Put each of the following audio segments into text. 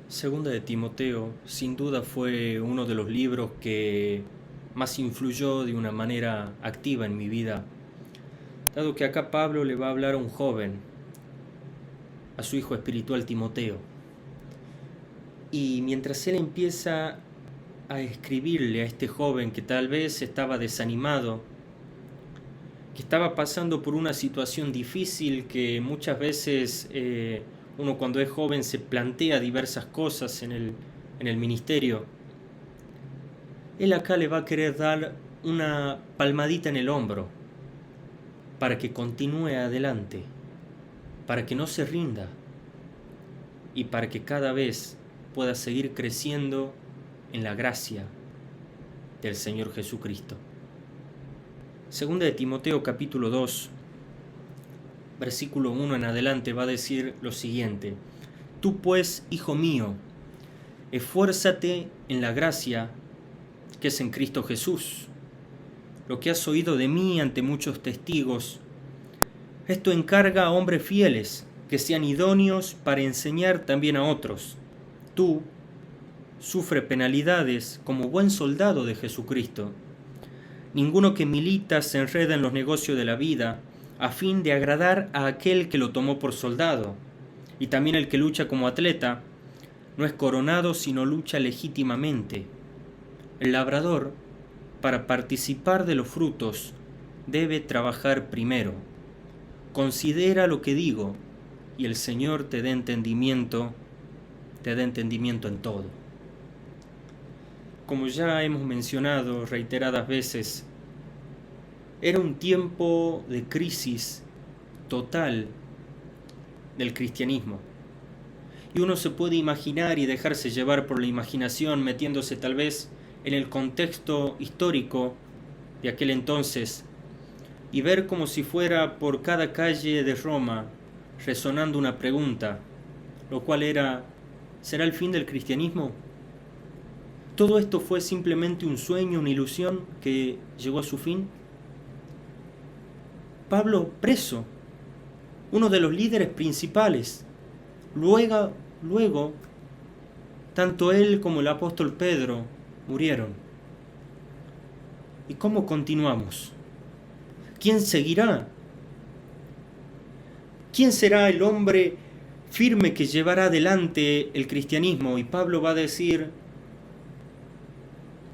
Segunda de Timoteo, sin duda fue uno de los libros que más influyó de una manera activa en mi vida, dado que acá Pablo le va a hablar a un joven, a su hijo espiritual Timoteo. Y mientras él empieza a escribirle a este joven que tal vez estaba desanimado, que estaba pasando por una situación difícil, que muchas veces uno cuando es joven se plantea diversas cosas en el ministerio, él acá le va a querer dar una palmadita en el hombro para que continúe adelante, para que no se rinda y para que cada vez pueda seguir creciendo en la gracia del Señor Jesucristo. Segunda de Timoteo capítulo 2, versículo 1 en adelante va a decir lo siguiente: Tú pues, hijo mío, esfuérzate en la gracia que es en Cristo Jesús. Lo que has oído de mí ante muchos testigos, esto encarga a hombres fieles, que sean idóneos para enseñar también a otros. Tú sufre penalidades como buen soldado de Jesucristo. Ninguno que milita se enreda en los negocios de la vida, a fin de agradar a aquel que lo tomó por soldado. Y también el que lucha como atleta no es coronado, sino lucha legítimamente. El labrador, para participar de los frutos, debe trabajar primero. Considera lo que digo, y el Señor te dé entendimiento en todo. Como ya hemos mencionado reiteradas veces, era un tiempo de crisis total del cristianismo. Y uno se puede imaginar y dejarse llevar por la imaginación, metiéndose tal vez en el contexto histórico de aquel entonces, y ver como si fuera por cada calle de Roma resonando una pregunta, lo cual era: ¿será el fin del cristianismo? ¿Todo esto fue simplemente un sueño, una ilusión que llegó a su fin? Pablo preso, uno de los líderes principales, luego tanto él como el apóstol Pedro murieron. ¿Y cómo continuamos? ¿Quién seguirá? ¿Quién será el hombre firme que llevará adelante el cristianismo? Y Pablo va a decir: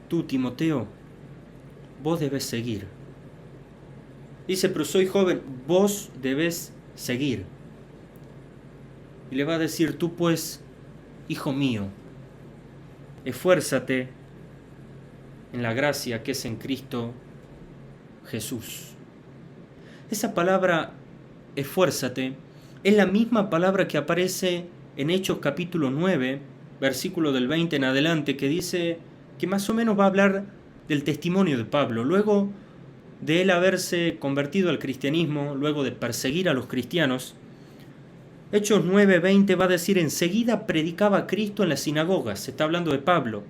tú, Timoteo, vos debes seguir. Dice: pero soy joven, vos debes seguir. Y le va a decir: tú pues, hijo mío, esfuérzate en la gracia que es en Cristo Jesús. Esa palabra esfuérzate es la misma palabra que aparece en Hechos capítulo 9, versículo del 20 en adelante, que dice que más o menos va a hablar del testimonio de Pablo, luego de él haberse convertido al cristianismo, luego de perseguir a los cristianos. Hechos 9:20 va a decir: enseguida predicaba a Cristo en las sinagogas, se está hablando de Pablo,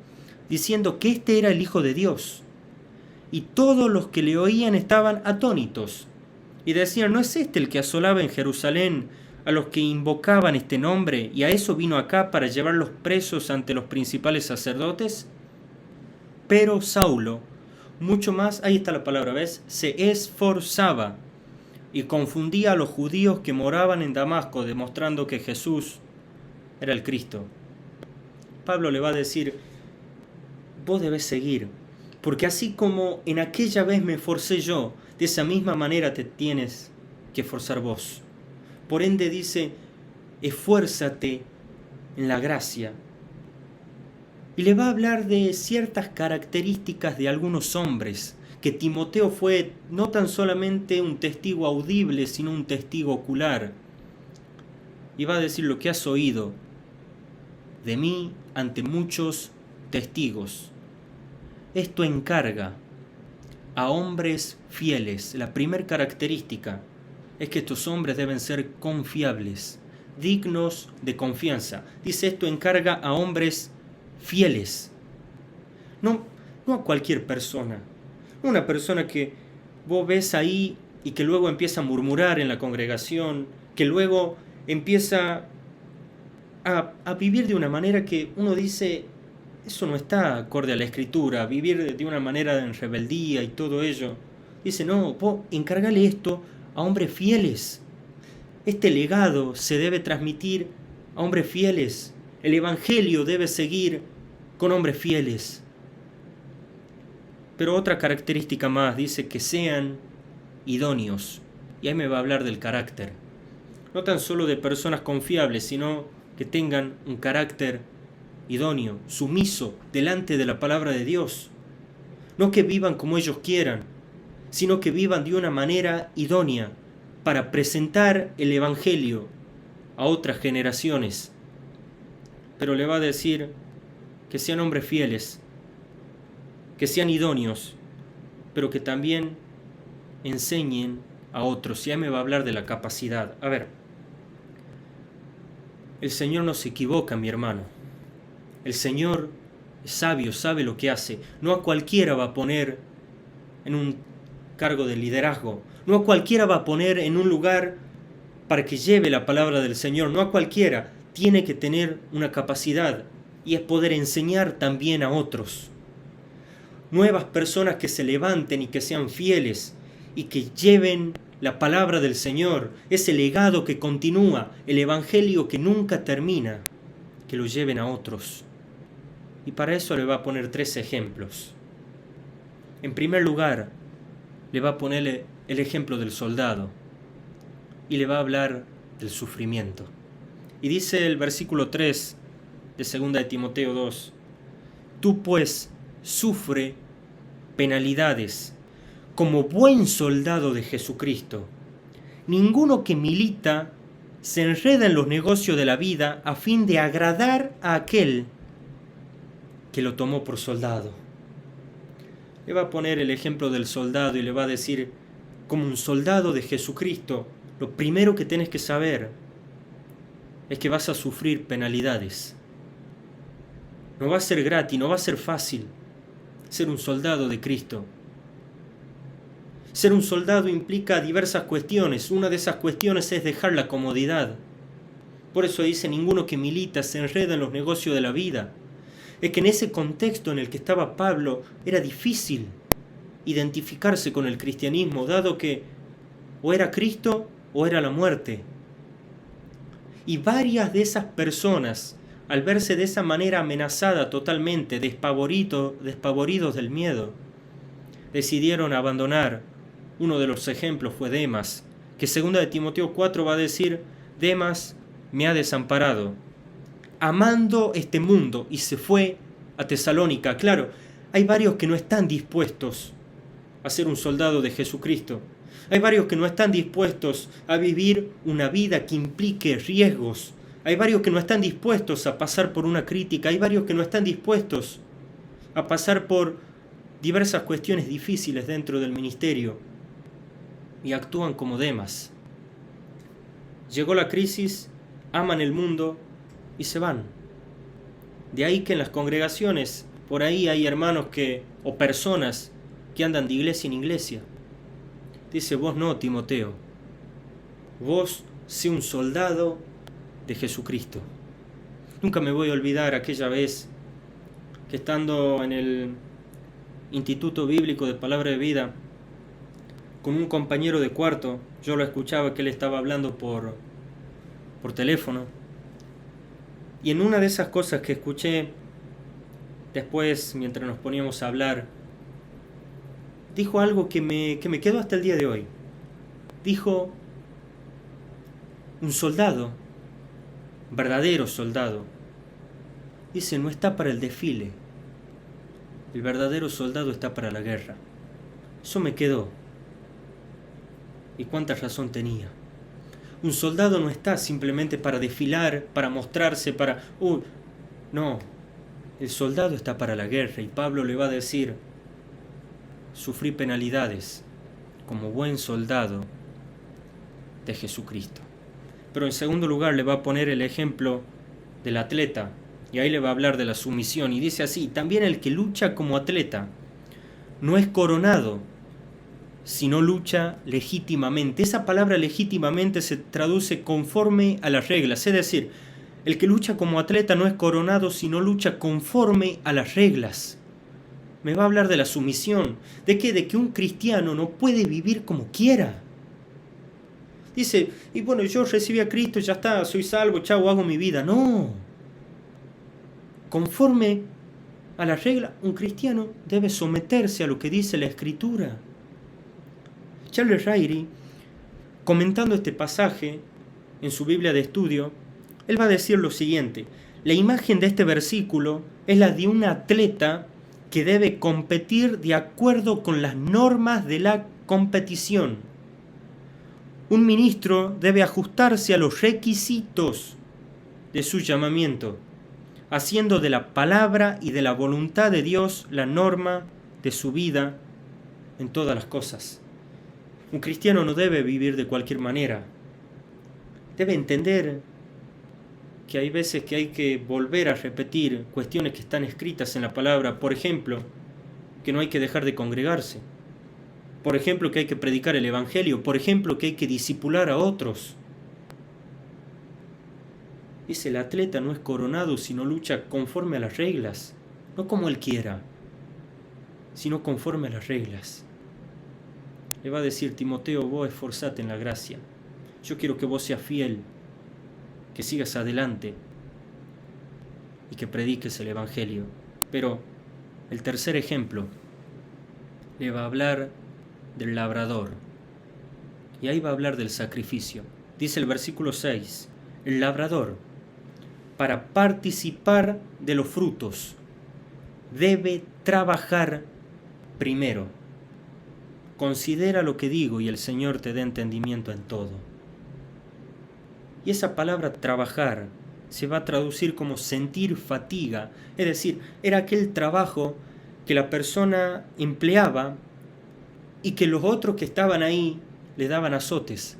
diciendo que este era el Hijo de Dios. Y todos los que le oían estaban atónitos y decían: ¿no es este el que asolaba en Jerusalén a los que invocaban este nombre, y a eso vino acá para llevarlos presos ante los principales sacerdotes? Pero Saulo, mucho más, ahí está la palabra, ¿ves? Se esforzaba y confundía a los judíos que moraban en Damasco, demostrando que Jesús era el Cristo. Pablo le va a decir: vos debés seguir, porque así como en aquella vez me esforcé yo, de esa misma manera te tienes que esforzar vos. Por ende dice: esfuérzate en la gracia. Y le va a hablar de ciertas características de algunos hombres, que Timoteo fue no tan solamente un testigo audible, sino un testigo ocular. Y va a decir: lo que has oído de mí ante muchos testigos. Esto encarga a hombres fieles. La primera característica es que estos hombres deben ser confiables, dignos de confianza. Dice: esto encarga a hombres fieles. No a cualquier persona. Una persona que vos ves ahí y que luego empieza a murmurar en la congregación, que luego empieza a vivir de una manera que uno dice, eso no está acorde a la Escritura, vivir de una manera en rebeldía y todo ello. Dice, no, vos encargale esto a hombres fieles. Este legado se debe transmitir a hombres fieles. El Evangelio debe seguir con hombres fieles. Pero otra característica más, dice que sean idóneos. Y ahí me va a hablar del carácter. No tan solo de personas confiables, sino que tengan un carácter idóneo, sumiso delante de la palabra de Dios. No que vivan como ellos quieran, sino que vivan de una manera idónea para presentar el Evangelio a otras generaciones. Pero le va a decir que sean hombres fieles, que sean idóneos, pero que también enseñen a otros. Ya me va a hablar de la capacidad. A ver, el Señor no se equivoca, mi hermano. El Señor es sabio, sabe lo que hace. No a cualquiera va a poner en un cargo de liderazgo. No a cualquiera va a poner en un lugar para que lleve la palabra del Señor. No a cualquiera. Tiene que tener una capacidad y es poder enseñar también a otros. Nuevas personas que se levanten y que sean fieles y que lleven la palabra del Señor, ese legado que continúa, el Evangelio que nunca termina, que lo lleven a otros. Y para eso le va a poner 3 ejemplos. En primer lugar, le va a poner el ejemplo del soldado y le va a hablar del sufrimiento. Y dice el versículo 3 de 2 de Timoteo 2, tú pues sufre penalidades como buen soldado de Jesucristo. Ninguno que milita se enreda en los negocios de la vida a fin de agradar a aquel que lo tomó por soldado. Le va a poner el ejemplo del soldado y le va a decir, como un soldado de Jesucristo, lo primero que tienes que saber es que vas a sufrir penalidades. No va a ser gratis, no va a ser fácil ser un soldado de Cristo. Ser un soldado implica diversas cuestiones. Una de esas cuestiones es dejar la comodidad. Por eso dice, ninguno que milita se enreda en los negocios de la vida. Es que en ese contexto en el que estaba Pablo era difícil identificarse con el cristianismo, dado que o era Cristo o era la muerte. Y varias de esas personas, al verse de esa manera amenazada totalmente, despavoridos del miedo, decidieron abandonar. Uno de los ejemplos fue Demas, que 2 de Timoteo 4 va a decir, Demas me ha desamparado, amando este mundo, y se fue a Tesalónica. Claro, hay varios que no están dispuestos a ser un soldado de Jesucristo. Hay varios que no están dispuestos a vivir una vida que implique riesgos. Hay varios que no están dispuestos a pasar por una crítica. Hay varios que no están dispuestos a pasar por diversas cuestiones difíciles dentro del ministerio y actúan como Demas. Llegó la crisis, aman el mundo y se van. De ahí que en las congregaciones, por ahí hay hermanos o personas que andan de iglesia en iglesia. Dice, vos no, Timoteo. Vos sé un soldado de Jesucristo. Nunca me voy a olvidar aquella vez que estando en el Instituto Bíblico de Palabra de Vida, con un compañero de cuarto, yo lo escuchaba que él estaba hablando por teléfono. Y en una de esas cosas que escuché después, mientras nos poníamos a hablar, dijo algo que me quedó hasta el día de hoy. Dijo, un soldado, verdadero soldado, dice, no está para el desfile. El verdadero soldado está para la guerra. Eso me quedó. Y cuánta razón tenía. Un soldado no está simplemente para desfilar, para mostrarse, para... no, el soldado está para la guerra. Y Pablo le va a decir, sufrí penalidades como buen soldado de Jesucristo. Pero en segundo lugar le va a poner el ejemplo del atleta. Y ahí le va a hablar de la sumisión. Y dice así, también el que lucha como atleta no es coronado, sino lucha legítimamente. Esa palabra legítimamente se traduce conforme a las reglas. Es decir, El que lucha como atleta no es coronado, sino lucha conforme a las reglas. Me va a hablar de la sumisión. ¿De qué? De que un cristiano no puede vivir como quiera. Dice, y bueno, yo recibí a Cristo, ya está, soy salvo, chao, hago mi vida. No. Conforme a la regla, un cristiano debe someterse a lo que dice la Escritura. Charles Ryrie, comentando este pasaje en su Biblia de estudio, él va a decir lo siguiente: la imagen de este versículo es la de un atleta que debe competir de acuerdo con las normas de la competición. Un ministro debe ajustarse a los requisitos de su llamamiento, haciendo de la palabra y de la voluntad de Dios la norma de su vida en todas las cosas. Un cristiano no debe vivir de cualquier manera. Debe entender que hay veces que hay que volver a repetir cuestiones que están escritas en la palabra. Por ejemplo, que no hay que dejar de congregarse. Por ejemplo, que hay que predicar el Evangelio. Por ejemplo, que hay que discipular a otros. Dice, el atleta no es coronado sino lucha conforme a las reglas. No como él quiera, sino conforme a las reglas. Le va a decir, Timoteo, vos esforzate en la gracia. Yo quiero que vos seas fiel, que sigas adelante y que prediques el Evangelio. Pero el tercer ejemplo le va a hablar del labrador. Y ahí va a hablar del sacrificio. Dice el versículo 6, el labrador, para participar de los frutos, debe trabajar primero. Considera lo que digo y el Señor te dé entendimiento en todo. Y esa palabra trabajar se va a traducir como sentir fatiga. Es decir, era aquel trabajo que la persona empleaba y que los otros que estaban ahí le daban azotes.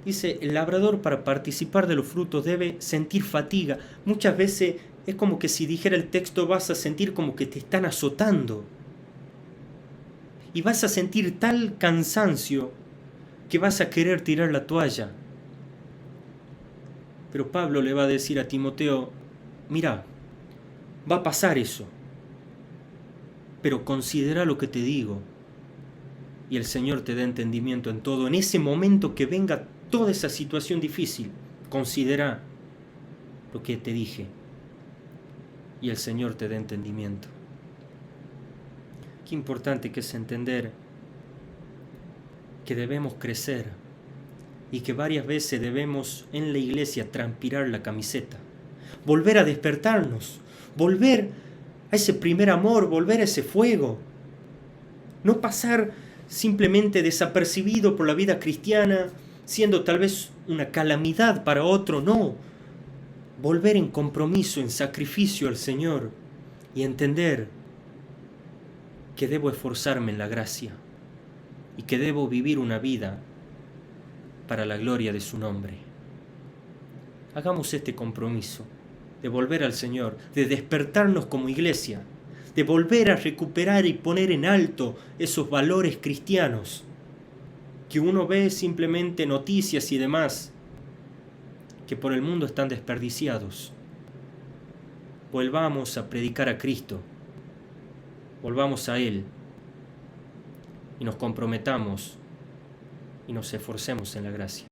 Dice, el labrador para participar de los frutos debe sentir fatiga. Muchas veces es como que si dijera el texto vas a sentir como que te están azotando. Y vas a sentir tal cansancio que vas a querer tirar la toalla. Pero Pablo le va a decir a Timoteo, mira, va a pasar eso, pero considera lo que te digo y el Señor te dé entendimiento en todo. En ese momento que venga toda esa situación difícil, considera lo que te dije y el Señor te dé entendimiento. Qué importante que es entender que debemos crecer y que varias veces debemos en la iglesia transpirar la camiseta, volver a despertarnos, volver a ese primer amor, volver a ese fuego, no pasar simplemente desapercibido por la vida cristiana, siendo tal vez una calamidad para otro, no, volver en compromiso, en sacrificio al Señor y entender que debo esforzarme en la gracia y que debo vivir una vida para la gloria de su nombre. Hagamos este compromiso de volver al Señor, de despertarnos como iglesia, de volver a recuperar y poner en alto esos valores cristianos que uno ve simplemente noticias y demás, que por el mundo están desperdiciados. Volvamos a predicar a Cristo, volvamos a Él y nos comprometamos y nos esforcemos en la gracia.